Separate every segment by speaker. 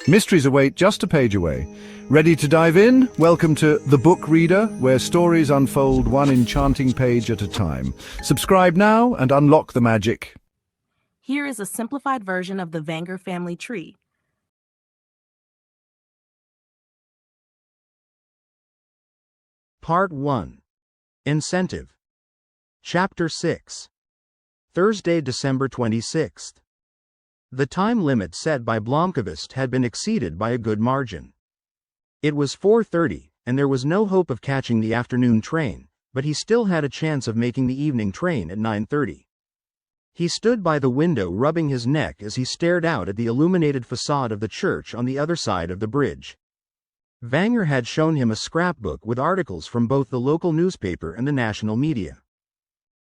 Speaker 1: Mysteries await just a page away. Ready to dive in? Welcome to The Book Reader, where stories unfold one enchanting page at a time. Subscribe now and unlock the magic.
Speaker 2: Here is a simplified version of the Vanger family tree.
Speaker 3: Part 1. Incentive. Chapter 6. Thursday, December 26th. The time limit set by Blomkvist had been exceeded by a good margin. It was 4:30, and there was no hope of catching the afternoon train, but he still had a chance of making the evening train at 9:30. He stood by the window rubbing his neck as he stared out at the illuminated facade of the church on the other side of the bridge. Vanger had shown him a scrapbook with articles from both the local newspaper and the national media.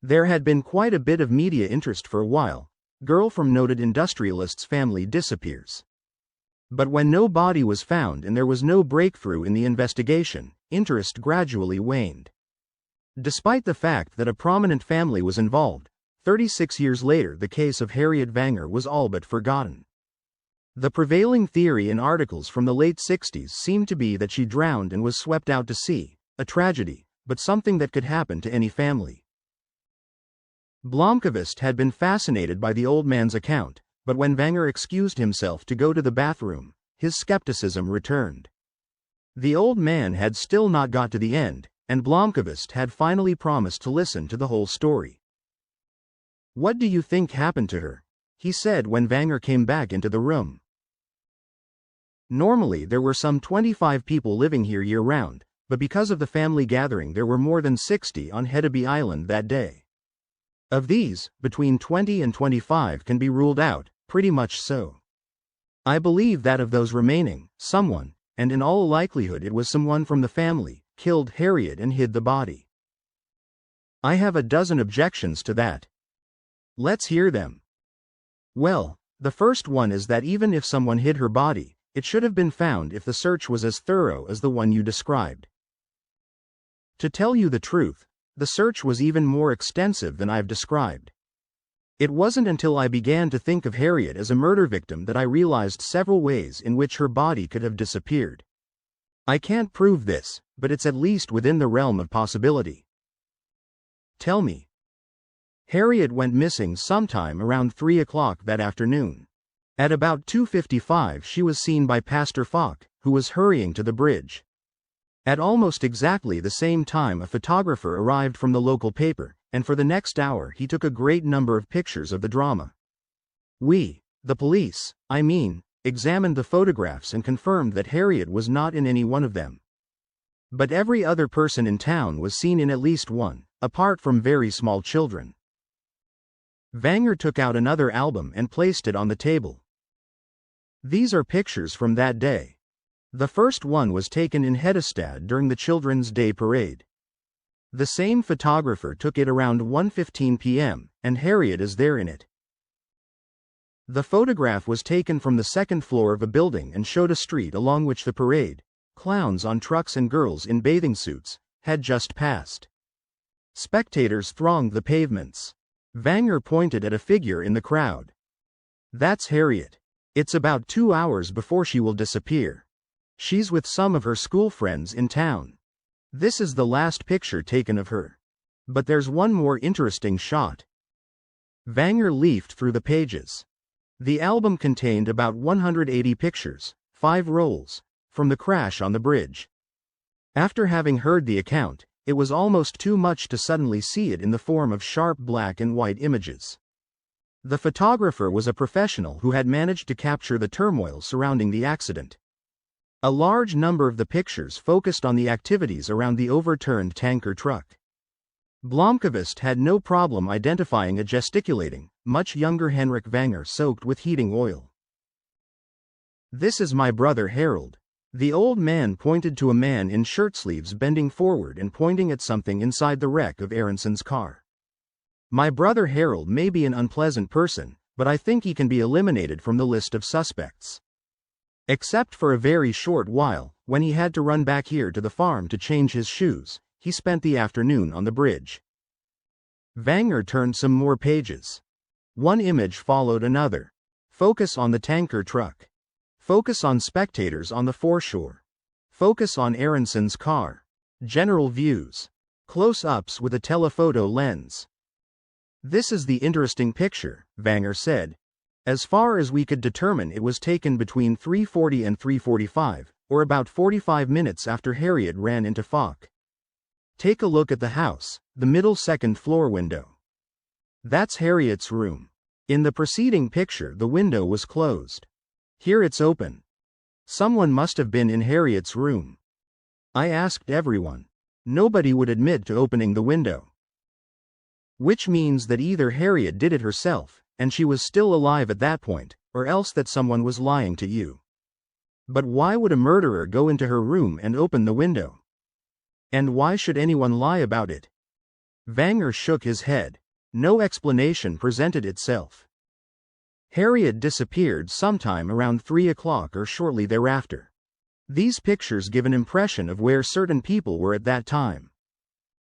Speaker 3: There had been quite a bit of media interest for a while. Girl from noted industrialist's family disappears. But when no body was found and there was no breakthrough in the investigation, interest gradually waned. Despite the fact that a prominent family was involved, 36 years later the case of Harriet Vanger was all but forgotten. The prevailing theory in articles from the late 60s seemed to be that she drowned and was swept out to sea, a tragedy, but something that could happen to any family. Blomkvist had been fascinated by the old man's account, but when Vanger excused himself to go to the bathroom, his skepticism returned. The old man had still not got to the end, and Blomkvist had finally promised to listen to the whole story. "What do you think happened to her?" he said when Vanger came back into the room. Normally there were some 25 people living here year-round, but because of the family gathering there were more than 60 on Hedeby Island that day. Of these, between 20 and 25 can be ruled out, pretty much so. I believe that of those remaining, someone, and in all likelihood it was someone from the family, killed Harriet and hid the body. I have a dozen objections to that. Let's hear them. Well, the first one is that even if someone hid her body, it should have been found if the search was as thorough as the one you described. To tell you the truth, the search was even more extensive than I've described. It wasn't until I began to think of Harriet as a murder victim that I realized several ways in which her body could have disappeared. I can't prove this, but it's at least within the realm of possibility. Tell me. Harriet went missing sometime around 3 o'clock that afternoon. At about 2:55 she was seen by Pastor Falk, who was hurrying to the bridge. At almost exactly the same time a photographer arrived from the local paper, and for the next hour he took a great number of pictures of the drama. We, the police, examined the photographs and confirmed that Harriet was not in any one of them. But every other person in town was seen in at least one, apart from very small children. Vanger took out another album and placed it on the table. These are pictures from that day. The first one was taken in Hedestad during the Children's Day Parade. The same photographer took it around 1:15 p.m., and Harriet is there in it. The photograph was taken from the second floor of a building and showed a street along which the parade, clowns on trucks and girls in bathing suits, had just passed. Spectators thronged the pavements. Vanger pointed at a figure in the crowd. That's Harriet. It's about 2 hours before she will disappear. She's with some of her school friends in town. This is the last picture taken of her. But there's one more interesting shot. Vanger leafed through the pages. The album contained about 180 pictures, 5 rolls, from the crash on the bridge. After having heard the account, it was almost too much to suddenly see it in the form of sharp black and white images. The photographer was a professional who had managed to capture the turmoil surrounding the accident. A large number of the pictures focused on the activities around the overturned tanker truck. Blomkvist had no problem identifying a gesticulating, much younger Henrik Vanger soaked with heating oil. "This is my brother Harold." The old man pointed to a man in shirt sleeves bending forward and pointing at something inside the wreck of Aronson's car. "My brother Harold may be an unpleasant person, but I think he can be eliminated from the list of suspects. Except for a very short while, when he had to run back here to the farm to change his shoes, he spent the afternoon on the bridge." Vanger turned some more pages. One image followed another. Focus on the tanker truck. Focus on spectators on the foreshore. Focus on Aronson's car. General views. Close-ups with a telephoto lens. This is the interesting picture, Vanger said. As far as we could determine, it was taken between 3:40 and 3:45, or about 45 minutes after Harriet ran into Falk. Take a look at the house, the middle second-floor window. That's Harriet's room. In the preceding picture, the window was closed. Here it's open. Someone must have been in Harriet's room. I asked everyone. Nobody would admit to opening the window. Which means that either Harriet did it herself, and she was still alive at that point, or else that someone was lying to you. But why would a murderer go into her room and open the window? And why should anyone lie about it? Vanger shook his head. No explanation presented itself. Harriet disappeared sometime around 3 o'clock or shortly thereafter. These pictures give an impression of where certain people were at that time.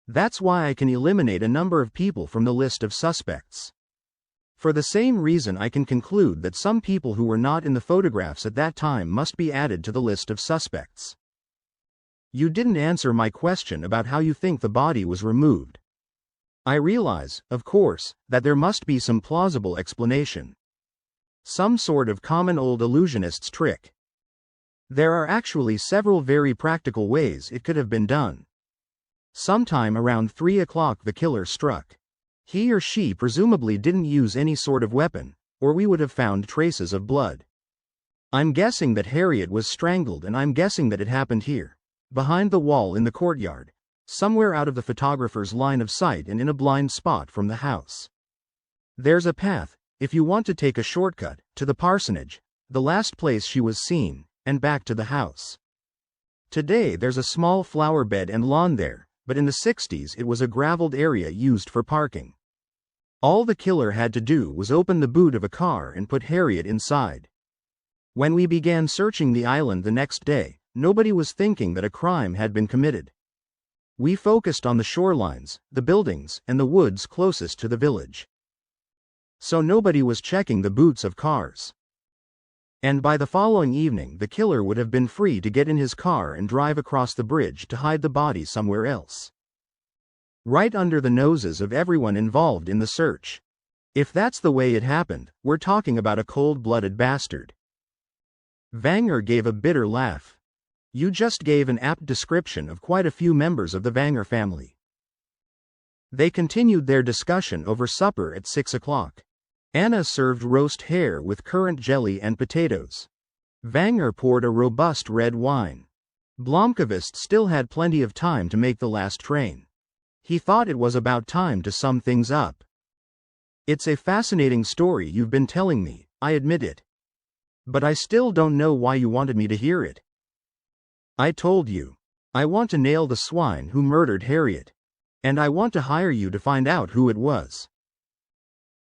Speaker 3: That's why I can eliminate a number of people from the list of suspects. For the same reason, I can conclude that some people who were not in the photographs at that time must be added to the list of suspects. You didn't answer my question about how you think the body was removed. I realize, of course, that there must be some plausible explanation. Some sort of common old illusionist's trick. There are actually several very practical ways it could have been done. Sometime around 3 o'clock the killer struck. He or she presumably didn't use any sort of weapon, or we would have found traces of blood. I'm guessing that Harriet was strangled, and I'm guessing that it happened here, behind the wall in the courtyard, somewhere out of the photographer's line of sight and in a blind spot from the house. There's a path, if you want to take a shortcut, to the parsonage, the last place she was seen, and back to the house. Today there's a small flower bed and lawn there, but in the 60s it was a graveled area used for parking. All the killer had to do was open the boot of a car and put Harriet inside. When we began searching the island the next day, nobody was thinking that a crime had been committed. We focused on the shorelines, the buildings, and the woods closest to the village. So nobody was checking the boots of cars. And by the following evening the killer would have been free to get in his car and drive across the bridge to hide the body somewhere else. Right under the noses of everyone involved in the search. If that's the way it happened, we're talking about a cold-blooded bastard. Vanger gave a bitter laugh. You just gave an apt description of quite a few members of the Vanger family. They continued their discussion over supper at 6 o'clock. Anna served roast hare with currant jelly and potatoes. Vanger poured a robust red wine. Blomkvist still had plenty of time to make the last train. He thought it was about time to sum things up. It's a fascinating story you've been telling me, I admit it. But I still don't know why you wanted me to hear it. I told you. I want to nail the swine who murdered Harriet. And I want to hire you to find out who it was.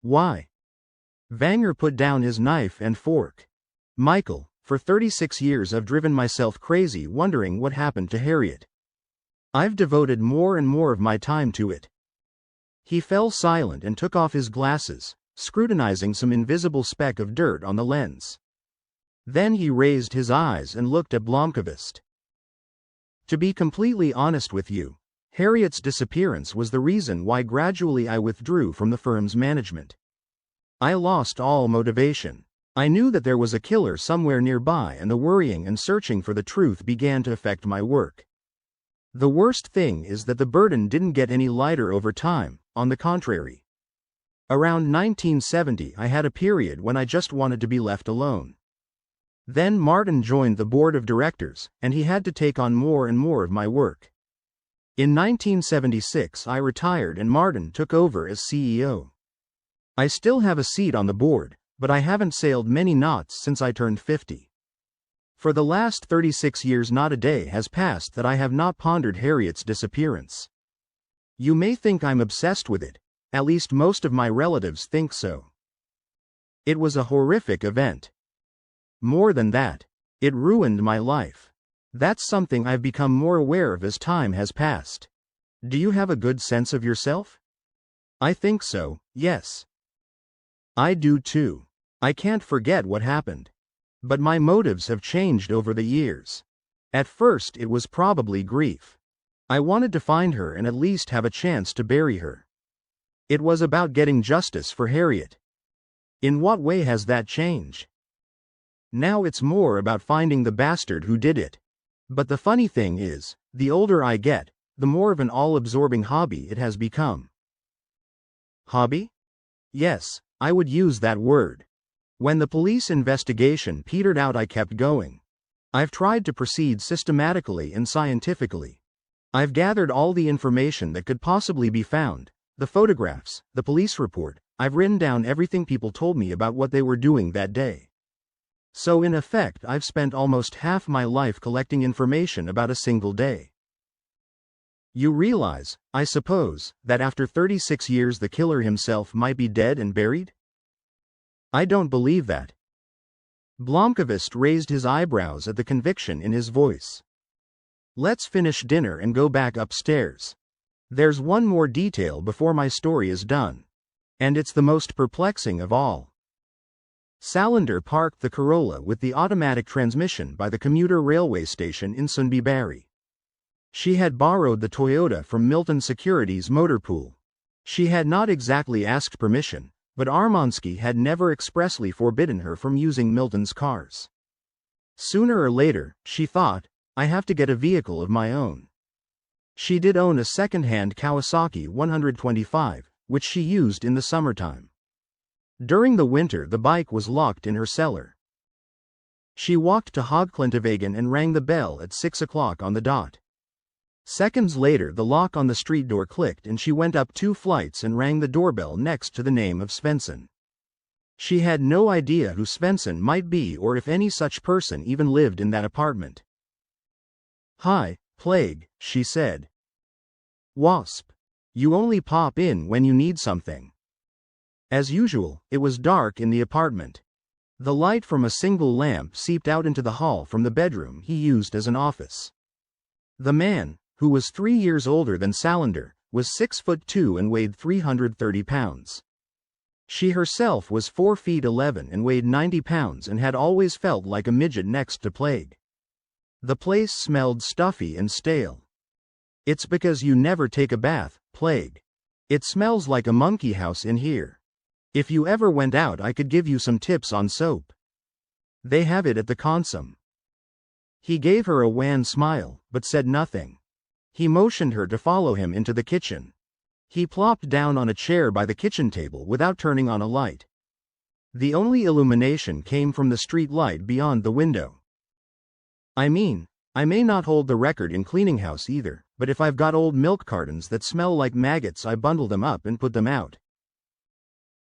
Speaker 3: Why? Vanger put down his knife and fork. Michael, for 36 years I've driven myself crazy wondering what happened to Harriet. I've devoted more and more of my time to it. He fell silent and took off his glasses, scrutinizing some invisible speck of dirt on the lens. Then he raised his eyes and looked at Blomkvist. To be completely honest with you, Harriet's disappearance was the reason why gradually I withdrew from the firm's management. I lost all motivation. I knew that there was a killer somewhere nearby, and the worrying and searching for the truth began to affect my work. The worst thing is that the burden didn't get any lighter over time, on the contrary. Around 1970 I had a period when I just wanted to be left alone. Then Martin joined the board of directors, and he had to take on more and more of my work. In 1976 I retired and Martin took over as CEO. I still have a seat on the board, but I haven't sailed many knots since I turned 50. For the last 36 years not a day has passed that I have not pondered Harriet's disappearance. You may think I'm obsessed with it, at least most of my relatives think so. It was a horrific event. More than that, it ruined my life. That's something I've become more aware of as time has passed. Do you have a good sense of yourself? I think so, yes. I do too. I can't forget what happened. But my motives have changed over the years. At first it was probably grief. I wanted to find her and at least have a chance to bury her. It was about getting justice for Harriet. In what way has that changed? Now it's more about finding the bastard who did it. But the funny thing is, the older I get, the more of an all-absorbing hobby it has become. Hobby? Yes, I would use that word. When the police investigation petered out, I kept going. I've tried to proceed systematically and scientifically. I've gathered all the information that could possibly be found, the photographs, the police report. I've written down everything people told me about what they were doing that day. So in effect, I've spent almost half my life collecting information about a single day. You realize, I suppose, that after 36 years the killer himself might be dead and buried? I don't believe that. Blomkvist raised his eyebrows at the conviction in his voice. Let's finish dinner and go back upstairs. There's one more detail before my story is done. And it's the most perplexing of all. Salander parked the Corolla with the automatic transmission by the commuter railway station in Sundbyberg. She had borrowed the Toyota from Milton Securities motor pool. She had not exactly asked permission, but Armansky had never expressly forbidden her from using Milton's cars. Sooner or later, she thought, I have to get a vehicle of my own. She did own a second-hand Kawasaki 125, which she used in the summertime. During the winter the bike was locked in her cellar. She walked to Hagklintevägen and rang the bell at 6 o'clock on the dot. Seconds later the lock on the street door clicked and she went up 2 flights and rang the doorbell next to the name of Svensson. She had no idea who Svensson might be or if any such person even lived in that apartment. "Hi, Plague," she said. "Wasp. You only pop in when you need something." As usual, it was dark in the apartment. The light from a single lamp seeped out into the hall from the bedroom he used as an office. The man, who was 3 years older than Salander, was 6'2" and weighed 330 pounds. She herself was 4'11" and weighed 90 pounds and had always felt like a midget next to Plague. The place smelled stuffy and stale. "It's because you never take a bath, Plague. It smells like a monkey house in here. If you ever went out I could give you some tips on soap. They have it at the Consum." He gave her a wan smile, but said nothing. He motioned her to follow him into the kitchen. He plopped down on a chair by the kitchen table without turning on a light. The only illumination came from the street light beyond the window. "I mean, I may not hold the record in cleaning house either, but if I've got old milk cartons that smell like maggots I bundle them up and put them out."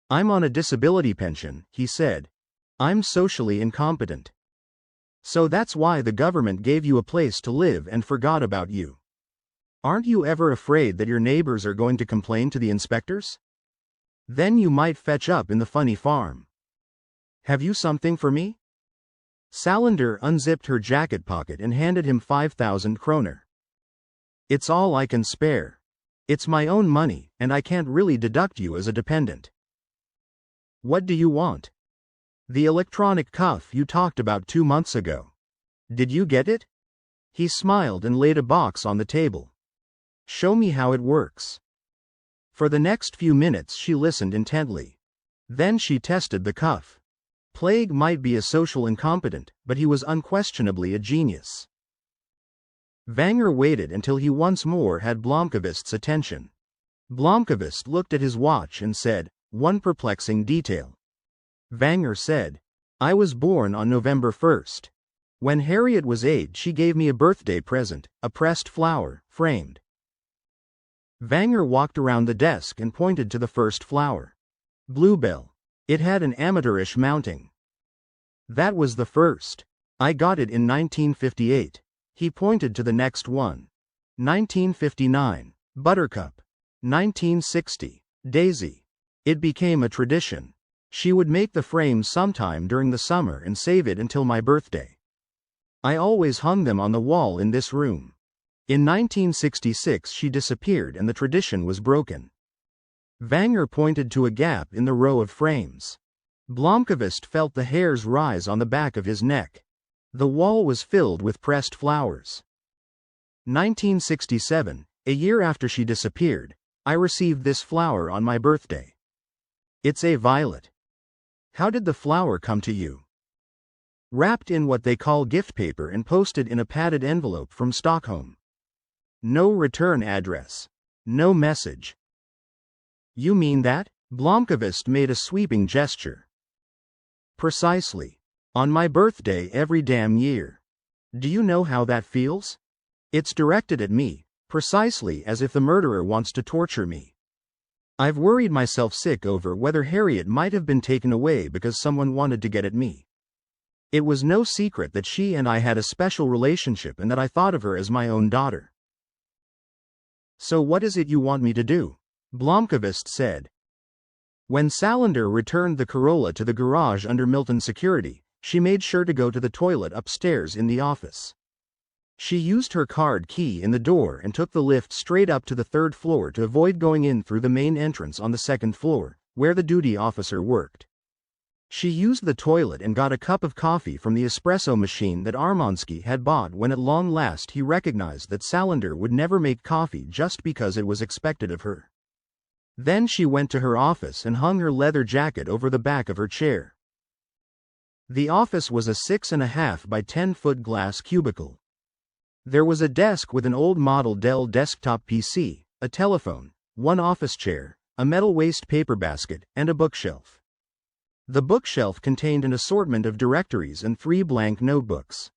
Speaker 3: "I'm on a disability pension," he said. "I'm socially incompetent. So that's why the government gave you a place to live and forgot about you. Aren't you ever afraid that your neighbors are going to complain to the inspectors? Then you might fetch up in the funny farm. Have you something for me?" Salander unzipped her jacket pocket and handed him 5,000 kroner. "It's all I can spare. It's my own money, and I can't really deduct you as a dependent." "What do you want?" "The electronic cuff you talked about 2 months ago. Did you get it?" He smiled and laid a box on the table. "Show me how it works." For the next few minutes she listened intently. Then she tested the cuff. Plague might be a social incompetent, but he was unquestionably a genius. Vanger waited until he once more had Blomkvist's attention. Blomkvist looked at his watch and said, "One perplexing detail." Vanger said, "I was born on November 1st. When Harriet was 8 she gave me a birthday present, a pressed flower, framed." Vanger walked around the desk and pointed to the first flower. "Bluebell. It had an amateurish mounting." "That was the first. I got it in 1958. He pointed to the next one. 1959, Buttercup. 1960, Daisy. It became a tradition. She would make the frame sometime during the summer and save it until my birthday. I always hung them on the wall in this room. In 1966 she disappeared and the tradition was broken." Vanger pointed to a gap in the row of frames. Blomkvist felt the hairs rise on the back of his neck. The wall was filled with pressed flowers. 1967, a year after she disappeared, I received this flower on my birthday. It's a violet. How did the flower come to you? Wrapped in what they call gift paper and posted in a padded envelope from Stockholm. No return address. No message. You mean that? Blomkvist made a sweeping gesture. Precisely. On my birthday every damn year. Do you know how that feels? It's directed at me, precisely as if the murderer wants to torture me. I've worried myself sick over whether Harriet might have been taken away because someone wanted to get at me. It was no secret that she and I had a special relationship and that I thought of her as my own daughter. So what is it you want me to do? Blomkvist said. When Salander returned the Corolla to the garage under Milton security, she made sure to go to the toilet upstairs in the office. She used her card key in the door and took the lift straight up to the 3rd floor to avoid going in through the main entrance on the 2nd floor, where the duty officer worked. She used the toilet and got a cup of coffee from the espresso machine that Armansky had bought when at long last he recognized that Salander would never make coffee just because it was expected of her. Then she went to her office and hung her leather jacket over the back of her chair. The office was a 6.5 by 10-foot glass cubicle. There was a desk with an old model Dell desktop PC, a telephone, one office chair, a metal waste paper basket, and a bookshelf. The bookshelf contained an assortment of directories and 3 blank notebooks.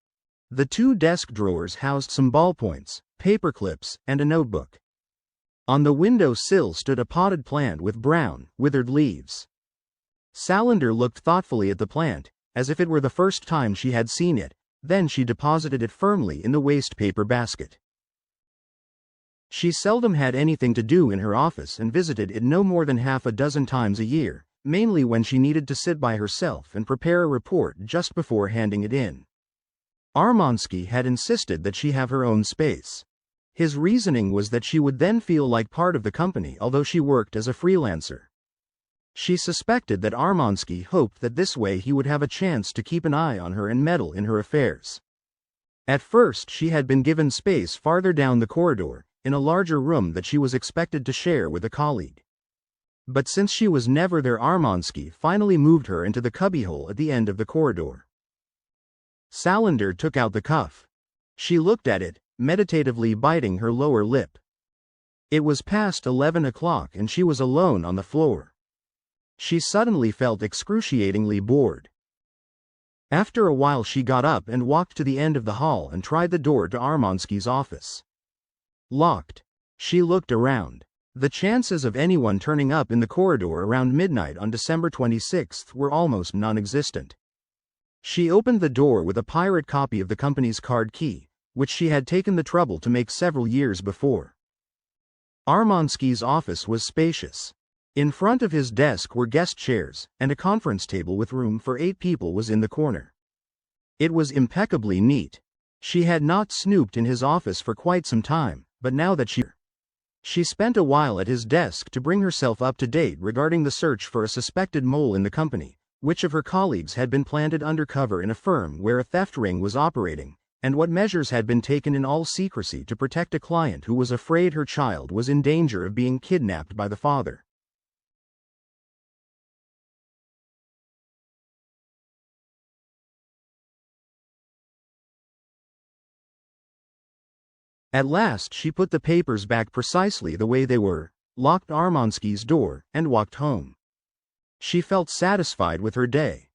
Speaker 3: The 2 desk drawers housed some ballpoints, paper clips, and a notebook. On the window sill stood a potted plant with brown, withered leaves. Salander looked thoughtfully at the plant, as if it were the first time she had seen it. Then she deposited it firmly in the waste paper basket. She seldom had anything to do in her office and visited it no more than half a dozen times a year, mainly when she needed to sit by herself and prepare a report just before handing it in. Armansky had insisted that she have her own space. His reasoning was that she would then feel like part of the company although she worked as a freelancer. She suspected that Armansky hoped that this way he would have a chance to keep an eye on her and meddle in her affairs. At first she had been given space farther down the corridor, in a larger room that she was expected to share with a colleague. But since she was never there, Armansky finally moved her into the cubbyhole at the end of the corridor. Salander took out the cuff. She looked at it, meditatively biting her lower lip. It was past 11 o'clock and she was alone on the floor. She suddenly felt excruciatingly bored. After a while she got up and walked to the end of the hall and tried the door to Armansky's office. Locked. She looked around. The chances of anyone turning up in the corridor around midnight on December 26th were almost non-existent. She opened the door with a pirate copy of the company's card key, which she had taken the trouble to make several years before. Armansky's office was spacious. In front of his desk were guest chairs, and a conference table with room for 8 people was in the corner. It was impeccably neat. She had not snooped in his office for quite some time, but now that she spent a while at his desk to bring herself up to date regarding the search for a suspected mole in the company, which of her colleagues had been planted undercover in a firm where a theft ring was operating, and what measures had been taken in all secrecy to protect a client who was afraid her child was in danger of being kidnapped by the father. At last she put the papers back precisely the way they were, locked Armansky's door, and walked home. She felt satisfied with her day.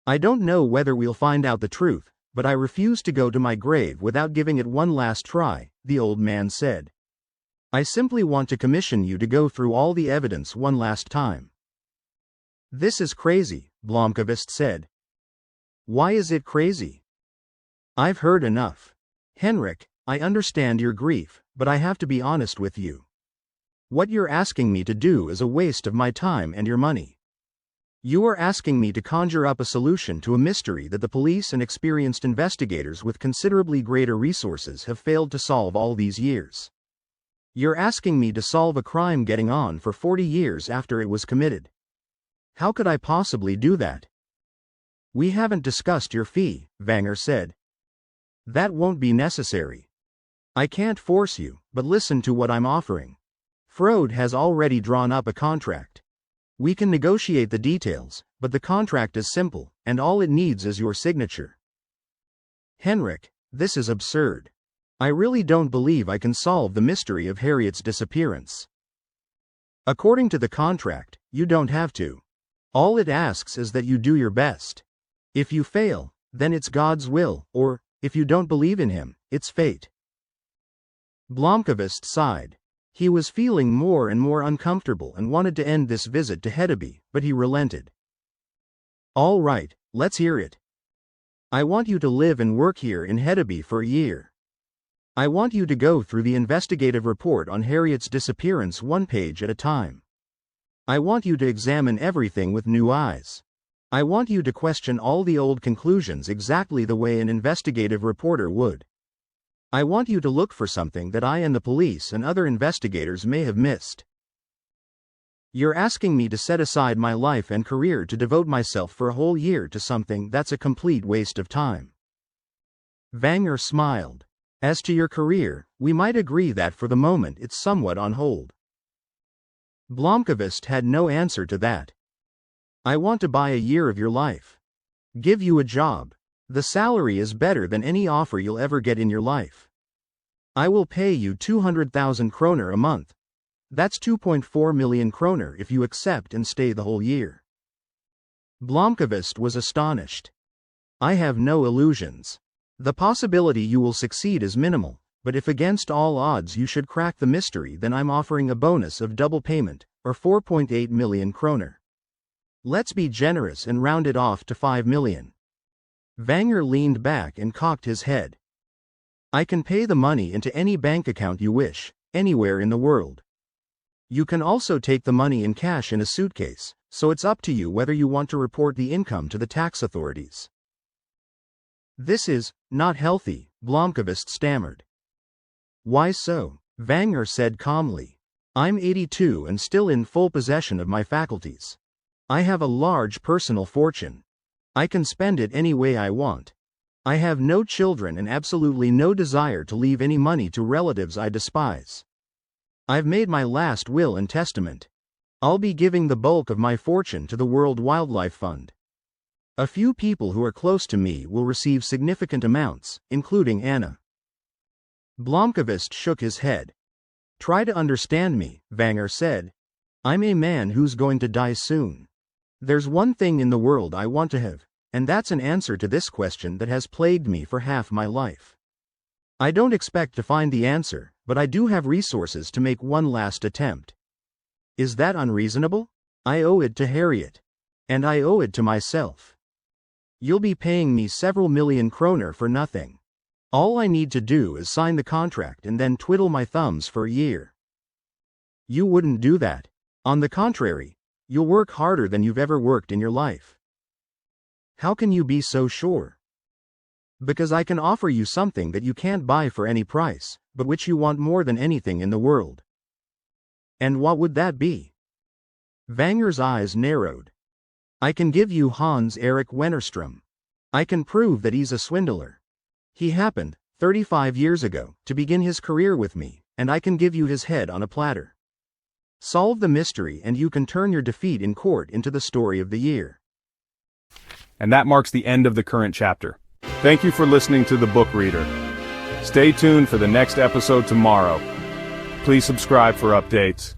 Speaker 3: I don't know whether we'll find out the truth, but I refuse to go to my grave without giving it one last try, the old man said. I simply want to commission you to go through all the evidence one last time. This is crazy, Blomkvist said. Why is it crazy? I've heard enough. Henrik, I understand your grief, but I have to be honest with you. What you're asking me to do is a waste of my time and your money. You are asking me to conjure up a solution to a mystery that the police and experienced investigators with considerably greater resources have failed to solve all these years. You're asking me to solve a crime getting on for 40 years after it was committed. How could I possibly do that? We haven't discussed your fee, Vanger said. That won't be necessary. I can't force you, but listen to what I'm offering. Frode has already drawn up a contract. We can negotiate the details, but the contract is simple, and all it needs is your signature. Henrik, this is absurd. I really don't believe I can solve the mystery of Harriet's disappearance. According to the contract, you don't have to. All it asks is that you do your best. If you fail, then it's God's will, or, if you don't believe in him, it's fate. Blomkvist sighed. He was feeling more and more uncomfortable and wanted to end this visit to Hedeby, but he relented. All right, let's hear it. I want you to live and work here in Hedeby for a year. I want you to go through the investigative report on Harriet's disappearance one page at a time. I want you to examine everything with new eyes. I want you to question all the old conclusions exactly the way an investigative reporter would. I want you to look for something that I and the police and other investigators may have missed. You're asking me to set aside my life and career to devote myself for a whole year to something that's a complete waste of time. Vanger smiled. As to your career, we might agree that for the moment it's somewhat on hold. Blomkvist had no answer to that. I want to buy a year of your life. Give you a job. The salary is better than any offer you'll ever get in your life. I will pay you 200,000 kroner a month. That's 2.4 million kroner if you accept and stay the whole year. Blomkvist was astonished. I have no illusions. The possibility you will succeed is minimal, but if against all odds you should crack the mystery, then I'm offering a bonus of double payment, or 4.8 million kroner. Let's be generous and round it off to 5 million. Vanger leaned back and cocked his head. I can pay the money into any bank account you wish, anywhere in the world. You can also take the money in cash in a suitcase, so it's up to you whether you want to report the income to the tax authorities. This is not healthy, Blomkvist stammered. Why so? Vanger said calmly. I'm 82 and still in full possession of my faculties. I have a large personal fortune. I can spend it any way I want. I have no children and absolutely no desire to leave any money to relatives I despise. I've made my last will and testament. I'll be giving the bulk of my fortune to the World Wildlife Fund. A few people who are close to me will receive significant amounts, including Anna. Blomkvist shook his head. Try to understand me, Vanger said. I'm a man who's going to die soon. There's one thing in the world I want to have, and that's an answer to this question that has plagued me for half my life. I don't expect to find the answer, but I do have resources to make one last attempt. Is that unreasonable? I owe it to Harriet. And I owe it to myself. You'll be paying me several million kroner for nothing. All I need to do is sign the contract and then twiddle my thumbs for a year. You wouldn't do that. On the contrary, you'll work harder than you've ever worked in your life. How can you be so sure? Because I can offer you something that you can't buy for any price, but which you want more than anything in the world. And what would that be? Vanger's eyes narrowed. I can give you Hans Erik Wennerström. I can prove that he's a swindler. He happened, 35 years ago, to begin his career with me, and I can give you his head on a platter. Solve the mystery and you can turn your defeat in court into the story of the year.
Speaker 4: And that marks the end of the current chapter. Thank you for listening to The Book Reader. Stay tuned for the next episode tomorrow. Please subscribe for updates.